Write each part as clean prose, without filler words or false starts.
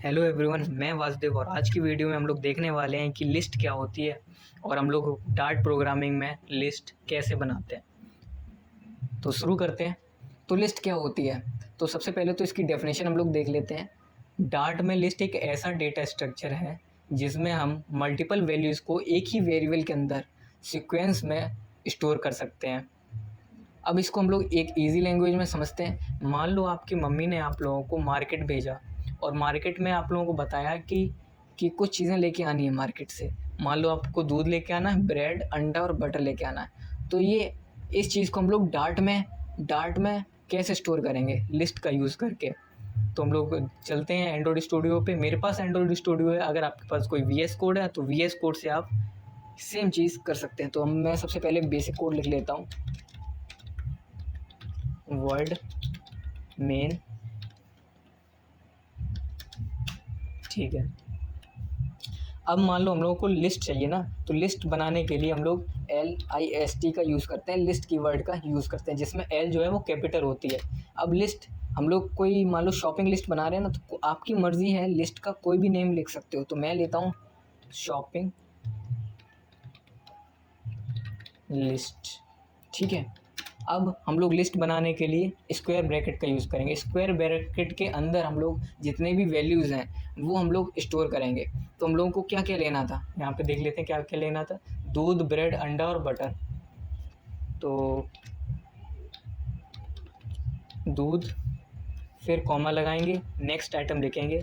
Hello everyone, मैं वासुदेव और आज की वीडियो में हम लोग देखने वाले हैं कि लिस्ट क्या होती है और हम लोग डार्ट प्रोग्रामिंग में लिस्ट कैसे बनाते हैं। तो शुरू करते हैं। तो लिस्ट क्या होती है, तो सबसे पहले तो इसकी डेफिनेशन हम लोग देख लेते हैं। डार्ट में लिस्ट एक ऐसा डेटा स्ट्रक्चर है जिसमें हम मल्टीपल वैल्यूज़ को एक ही वेरिएबल के अंदर सीक्वेंस में स्टोर कर सकते हैं। अब इसको हम लोग एक इजी लैंग्वेज में समझते हैं। मान लो आपकी मम्मी ने आप लोगों को मार्केट भेजा और मार्केट में आप लोगों को बताया कि कुछ चीज़ें लेके आनी है मार्केट से। मान लो आपको दूध लेके आना है, ब्रेड, अंडा और बटर लेके आना है। तो ये इस चीज़ को हम लोग डार्ट में कैसे स्टोर करेंगे, लिस्ट का यूज़ करके। तो हम लोग चलते हैं एंड्रॉयड स्टूडियो पे। मेरे पास एंड्रॉयड स्टूडियो है, अगर आपके पास कोई VS कोड है तो VS कोड से आप सेम चीज़ कर सकते हैं। तो मैं सबसे पहले बेसिक कोड लिख लेता हूँ। वर्ड मेन, ठीक है। अब मान लो हम लोगों को लिस्ट चाहिए ना, तो लिस्ट बनाने के लिए हम लोग LIST का यूज़ करते हैं, लिस्ट कीवर्ड का यूज़ करते हैं, जिसमें L जो है वो कैपिटल होती है। अब लिस्ट हम लोग कोई मान लो शॉपिंग लिस्ट बना रहे हैं ना, तो आपकी मर्ज़ी है, लिस्ट का कोई भी नेम लिख सकते हो। तो मैं लेता हूँ शॉपिंग लिस्ट, ठीक है। अब हम लोग लिस्ट बनाने के लिए स्क्वायर ब्रैकेट का यूज़ करेंगे। स्क्वायर ब्रैकेट के अंदर हम लोग जितने भी वैल्यूज़ हैं वो हम लोग स्टोर करेंगे। तो हम लोगों को क्या क्या लेना था, यहाँ पे देख लेते हैं क्या क्या लेना था। दूध, ब्रेड, अंडा और बटर। तो दूध, फिर कॉमा लगाएंगे, नेक्स्ट आइटम लिखेंगे,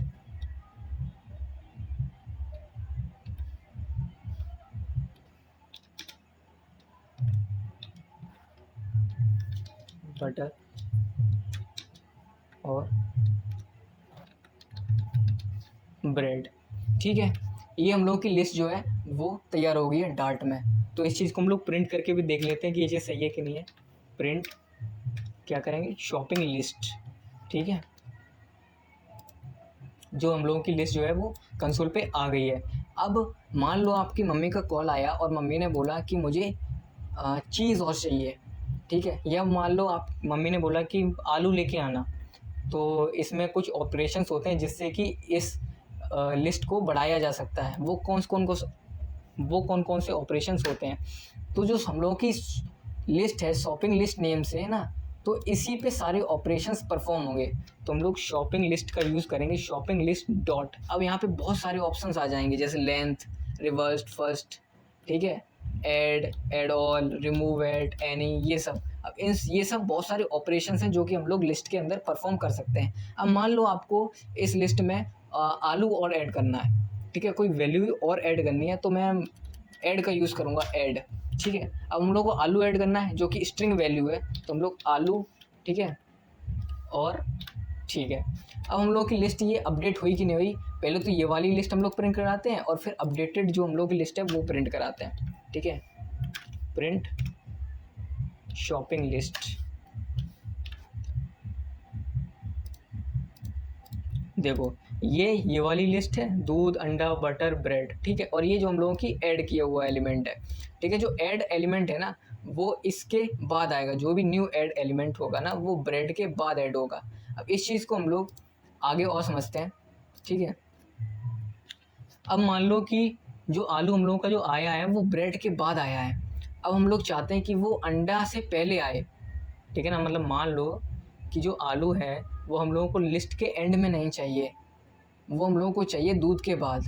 बटर और ब्रेड, ठीक है। ये हम लोग की लिस्ट जो है वो तैयार हो गई है डार्ट में। तो इस चीज़ को हम लोग प्रिंट करके भी देख लेते हैं कि ये चीज़ सही है कि नहीं है। प्रिंट क्या करेंगे, शॉपिंग लिस्ट, ठीक है। जो हम लोगों की लिस्ट जो है वो कंसोल पे आ गई है। अब मान लो आपकी मम्मी का कॉल आया और मम्मी ने बोला कि मुझे चीज़ और चाहिए, ठीक है। या मान लो आप मम्मी ने बोला कि आलू लेके आना। तो इसमें कुछ ऑपरेशंस होते हैं जिससे कि इस लिस्ट को बढ़ाया जा सकता है। वो कौन कौन से ऑपरेशंस होते हैं। तो जो हम लोगों की लिस्ट है शॉपिंग लिस्ट नेम से है ना, तो इसी पे सारे ऑपरेशंस परफॉर्म होंगे। तो हम लोग शॉपिंग लिस्ट का यूज़ करेंगे, शॉपिंग लिस्ट डॉट। अब यहाँ पे बहुत सारे ऑप्शंस आ जाएंगे, जैसे लेंथ, रिवर्स्ड, फर्स्ट, ठीक है, add all, remove at, any, ये सब। अब ये सब बहुत सारे ऑपरेशंस हैं जो कि हम लोग लिस्ट के अंदर परफॉर्म कर सकते हैं। अब मान लो आपको इस लिस्ट में आलू और ऐड करना है, ठीक है, कोई वैल्यू और ऐड करनी है, तो मैं ऐड का यूज़ करूँगा, ऐड, ठीक है। अब हम लोग को आलू ऐड करना है जो कि स्ट्रिंग वैल्यू है, तो हम लोग आलू, ठीक है, और ठीक है। अब हम लोग की लिस्ट ये अपडेट हुई कि नहीं हुई, पहले तो ये वाली लिस्ट हम लोग प्रिंट कराते हैं और फिर अपडेटेड जो हम लोग की लिस्ट है वो प्रिंट कराते हैं, ठीक है। प्रिंट शॉपिंग लिस्ट, देखो ये वाली लिस्ट है, दूध, अंडा, बटर, ब्रेड, ठीक है। और ये जो हम लोगों की ऐड किया हुआ एलिमेंट है, ठीक है। जो ऐड एलिमेंट है ना वो इसके बाद आएगा, जो भी न्यू ऐड एलिमेंट होगा ना वो ब्रेड के बाद ऐड होगा। अब इस चीज़ को हम लोग आगे और समझते हैं, ठीक है। अब मान लो कि जो आलू हम लोगों का जो आया है वो ब्रेड के बाद आया है। अब हम लोग चाहते हैं कि वो अंडा से पहले आए, ठीक है ना। मतलब मान लो कि जो आलू है वो हम लोगों को लिस्ट के एंड में नहीं चाहिए, वो हम लोगों को चाहिए दूध के बाद।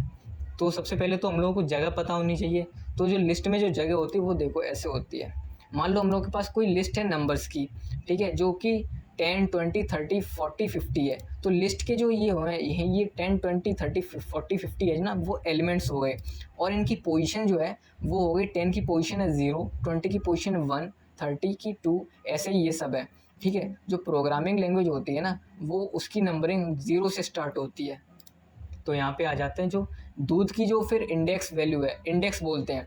तो सबसे पहले तो हम लोगों को जगह पता होनी चाहिए। तो जो लिस्ट में जो जगह होती है वो देखो ऐसे होती है। मान लो हम लोग के पास कोई लिस्ट है नंबर्स की, ठीक है, जो कि 10, 20, 30, 40, 50 है। तो लिस्ट के जो ये हुए ये 10, 20, 30, 40, 50 है ना, वो एलिमेंट्स हो गए। और इनकी पोजीशन जो है वो हो गई, 10 की पोजीशन है 0, 20 की पोजीशन है 1, 30 की 2, ऐसे ही ये सब है, ठीक है। जो प्रोग्रामिंग लैंग्वेज होती है ना वो उसकी नंबरिंग 0 से स्टार्ट होती है। तो यहाँ पे आ जाते हैं, जो दूध की जो फिर इंडेक्स वैल्यू है, इंडेक्स बोलते हैं।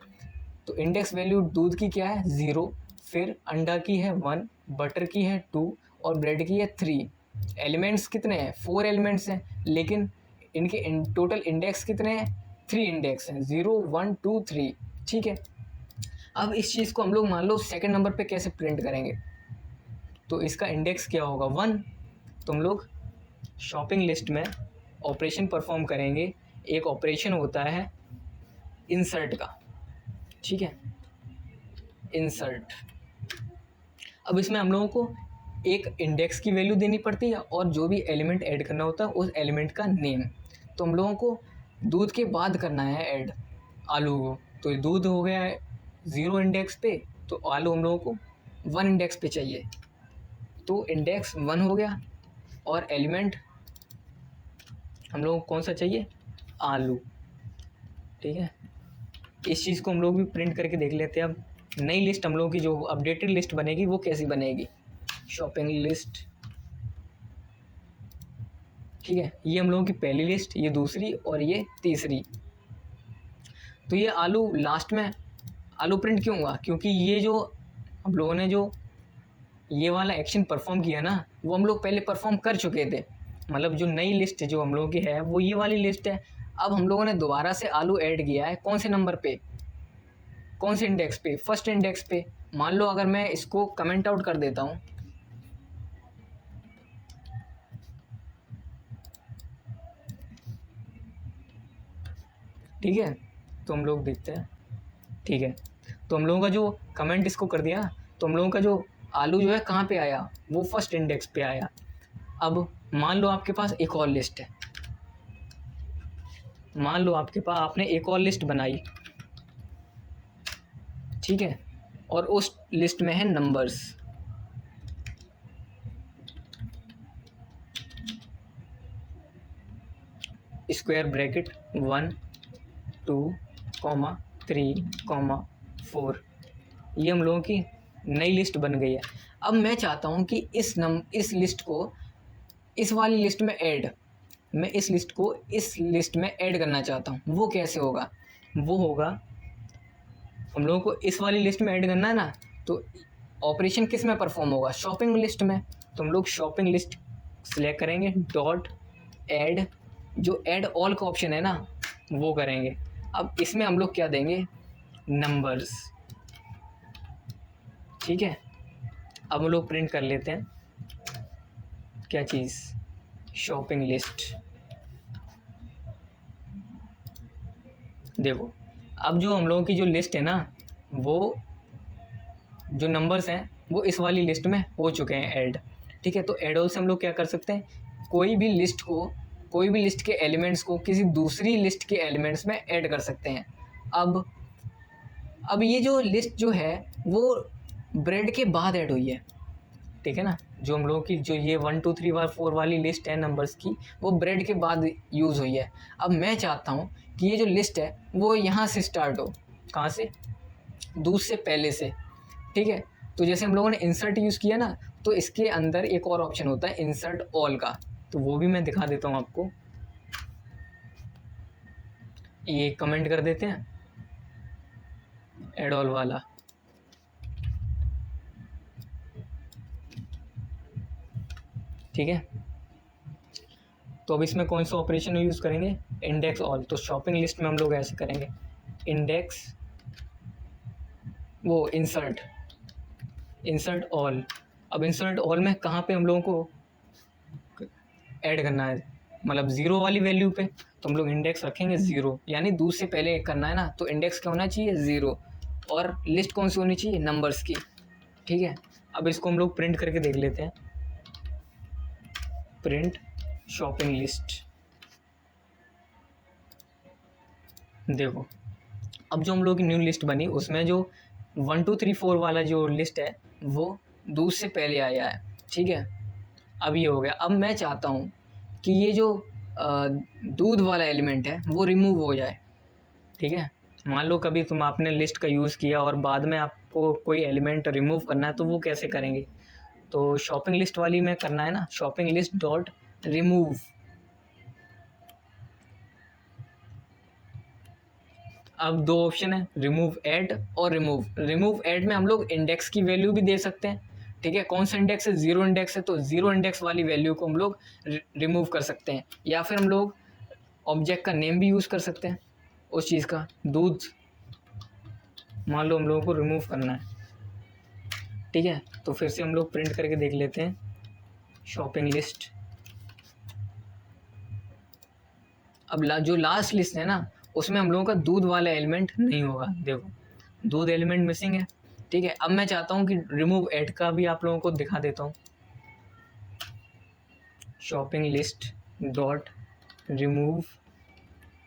तो इंडेक्स वैल्यू दूध की क्या है, 0, फिर अंडा की है 1, बटर की है 2 और ब्रेड की है 3। एलिमेंट्स कितने हैं, 4 एलिमेंट्स हैं, लेकिन इनके टोटल इंडेक्स कितने हैं, 3 इंडेक्स हैं, 0, 1, 2, 3, ठीक है। अब इस चीज़ को हम लोग मान लो सेकंड नंबर पे कैसे प्रिंट करेंगे, तो इसका इंडेक्स क्या होगा, 1। तो हम लोग शॉपिंग लिस्ट में ऑपरेशन परफॉर्म करेंगे, एक ऑपरेशन होता है इंसर्ट का, ठीक है, इंसर्ट। अब इसमें हम लोगों को एक इंडेक्स की वैल्यू देनी पड़ती है और जो भी एलिमेंट ऐड करना होता है उस एलिमेंट का नेम। तो हम लोगों को दूध के बाद करना है ऐड आलू को, तो दूध हो गया है 0 इंडेक्स पे, तो आलू हम लोगों को 1 इंडेक्स पे चाहिए, तो इंडेक्स 1 हो गया और एलिमेंट हम लोगों को कौन सा चाहिए, आलू, ठीक है। इस चीज़ को हम लोग भी प्रिंट करके देख लेते हैं। अब नई लिस्ट हम लोगों की जो अपडेटेड लिस्ट बनेगी वो कैसी बनेगी, शॉपिंग लिस्ट, ठीक है। ये हम लोगों की पहली लिस्ट, ये दूसरी और ये तीसरी। तो ये आलू लास्ट में आलू प्रिंट क्यों हुआ, क्योंकि ये जो हम लोगों ने जो ये वाला एक्शन परफॉर्म किया ना, वो हम लोग पहले परफॉर्म कर चुके थे। मतलब जो नई लिस्ट जो हम लोगों की है वो ये वाली लिस्ट है। अब हम लोगों ने दोबारा से आलू ऐड किया है, कौन से नंबर पे, कौन से इंडेक्स पे, फर्स्ट इंडेक्स पे। मान लो अगर मैं इसको कमेंट आउट कर देता हूँ, ठीक है, तो हम लोग देखते हैं, ठीक है, तो हम लोगों का जो कमेंट इसको कर दिया, तो हम लोगों का जो आलू जो है कहाँ पे आया, वो फर्स्ट इंडेक्स पे आया। अब मान लो आपके पास एक और लिस्ट है, मान लो आपके पास आपने एक और लिस्ट बनाई, ठीक है, और उस लिस्ट में है नंबर्स, स्क्वायर ब्रैकेट 1 2 3 4, ये हम लोगों की नई लिस्ट बन गई है। अब मैं चाहता हूँ कि इस लिस्ट को इस वाली लिस्ट में ऐड, मैं इस लिस्ट को इस लिस्ट में ऐड करना चाहता हूँ। वो कैसे होगा, वो होगा हम लोगों को इस वाली लिस्ट में ऐड करना है ना, तो ऑपरेशन किस में परफॉर्म होगा, शॉपिंग लिस्ट में। तो हम लोग शॉपिंग लिस्ट सिलेक्ट करेंगे, डॉट ऐड, जो ऐड ऑल का ऑप्शन है ना वो करेंगे। अब इसमें हम लोग क्या देंगे, नंबर्स, ठीक है। अब हम लोग प्रिंट कर लेते हैं क्या चीज़, शॉपिंग लिस्ट। देखो अब जो हम लोगों की जो लिस्ट है ना, वो जो नंबर्स हैं वो इस वाली लिस्ट में हो चुके हैं ऐड, ठीक है। तो ऐड ऑल से हम लोग क्या कर सकते हैं, कोई भी लिस्ट को, कोई भी लिस्ट के एलिमेंट्स को किसी दूसरी लिस्ट के एलिमेंट्स में ऐड कर सकते हैं। अब ये जो लिस्ट जो है वो ब्रेड के बाद ऐड हुई है, ठीक है ना। जो हम लोगों की जो ये 1 2 3 4 वाली लिस्ट है नंबर्स की, वो ब्रेड के बाद यूज़ हुई है। अब मैं चाहता हूँ कि ये जो लिस्ट है वो यहाँ से स्टार्ट हो, कहाँ से, दूध से पहले से, ठीक है। तो जैसे हम लोगों ने इंसर्ट यूज़ किया ना, तो इसके अंदर एक और ऑप्शन होता है इंसर्ट ऑल का, तो वो भी मैं दिखा देता हूँ आपको। ये कमेंट कर देते हैं एड ऑल वाला, ठीक है। तो अब इसमें कौन सा ऑपरेशन यूज़ करेंगे, इंडेक्स ऑल। तो शॉपिंग लिस्ट में हम लोग ऐसे करेंगे, इंडेक्स वो इंसर्ट, इंसर्ट ऑल। अब इंसर्ट ऑल में कहाँ पे हम लोगों को ऐड करना है, मतलब 0 वाली वैल्यू पे, तो हम लोग इंडेक्स रखेंगे 0, यानी दूध से पहले करना है ना, तो इंडेक्स क्या होना चाहिए, 0, और लिस्ट कौन सी होनी चाहिए, नंबर्स की, ठीक है। अब इसको हम लोग प्रिंट करके देख लेते हैं, प्रिंट शॉपिंग लिस्ट। देखो अब जो हम लोग की न्यू लिस्ट बनी उसमें जो 1 2 3 4 वाला जो लिस्ट है वो दूध से पहले आया है, ठीक है। अब ये हो गया। अब मैं चाहता हूँ कि ये जो दूध वाला एलिमेंट है वो रिमूव हो जाए, ठीक है। मान लो कभी तुम आपने लिस्ट का यूज़ किया और बाद में आपको कोई एलिमेंट रिमूव करना है, तो वो कैसे करेंगे, तो शॉपिंग लिस्ट वाली में करना है ना, शॉपिंग लिस्ट डॉट रिमूव। अब दो ऑप्शन है, रिमूव ऐड और रिमूव ऐड में हम लोग इंडेक्स की वैल्यू भी दे सकते हैं, ठीक है। कौन सा इंडेक्स है, 0 इंडेक्स है, तो 0 इंडेक्स वाली वैल्यू को हम लोग रिमूव कर सकते हैं, या फिर हम लोग ऑब्जेक्ट का नेम भी यूज़ कर सकते हैं उस चीज़ का। दूध मान लो हम लोगों को रिमूव करना है, ठीक है। तो फिर से हम लोग प्रिंट करके देख लेते हैं, शॉपिंग लिस्ट, अब जो लास्ट लिस्ट है ना, उसमें हम लोगों का दूध वाला एलिमेंट नहीं होगा। देखो दूध एलिमेंट मिसिंग है, ठीक है। अब मैं चाहता हूँ कि रिमूव एट का भी आप लोगों को दिखा देता हूँ। Shopping list dot remove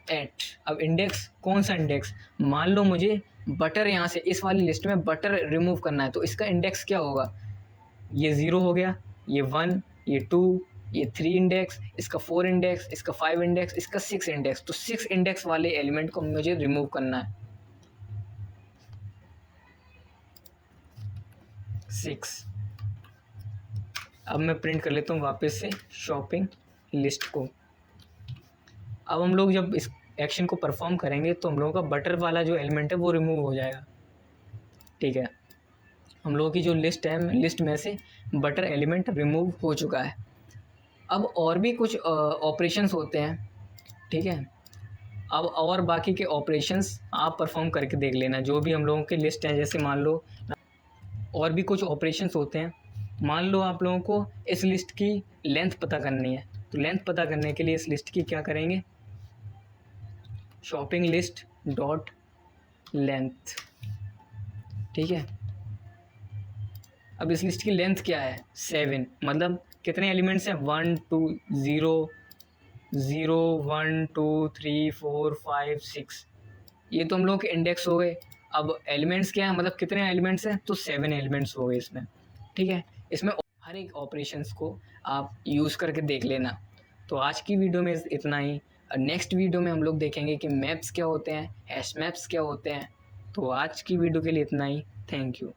at. अब इंडेक्स, कौन सा इंडेक्स? मान लो मुझे बटर यहाँ से इस वाली लिस्ट में बटर रिमूव करना है, तो इसका इंडेक्स क्या होगा? ये 0 हो गया, ये 1, ये 2, ये 3 इंडेक्स, इसका 4 इंडेक्स, इसका 5 इंडेक्स, इसका 6 इंडेक्स। तो 6 इंडेक्स वाले एलिमेंट को मुझे रिमूव करना है। 6। अब मैं प्रिंट कर लेता हूँ वापस से शॉपिंग लिस्ट को। अब हम लोग जब इस एक्शन को परफॉर्म करेंगे तो हम लोगों का बटर वाला जो एलिमेंट है वो रिमूव हो जाएगा, ठीक है। हम लोगों की जो लिस्ट है, लिस्ट में से बटर एलिमेंट रिमूव हो चुका है। अब और भी कुछ ऑपरेशंस होते हैं, ठीक है। अब और बाकी के ऑपरेशंस आप परफॉर्म करके देख लेना, जो भी हम लोगों की लिस्ट है। जैसे मान लो और भी कुछ ऑपरेशंस होते हैं। मान लो आप लोगों को इस लिस्ट की लेंथ पता करनी है, तो लेंथ पता करने के लिए इस लिस्ट की क्या करेंगे? शॉपिंग लिस्ट डॉट लेंथ, ठीक है। अब इस लिस्ट की लेंथ क्या है? 7। मतलब कितने एलिमेंट्स हैं? 1 2 0 0 1 2 3 4 5 6। ये तो हम लोग के इंडेक्स हो गए। अब एलिमेंट्स क्या है, मतलब कितने एलिमेंट्स हैं? तो 7 एलिमेंट्स हो गए इसमें, ठीक है। इसमें हर एक ऑपरेशंस को आप यूज़ करके देख लेना। तो आज की वीडियो में इतना ही। नेक्स्ट वीडियो में हम लोग देखेंगे कि मैप्स क्या होते हैं, हैश मैप्स क्या होते हैं। तो आज की वीडियो के लिए इतना ही। Thank you.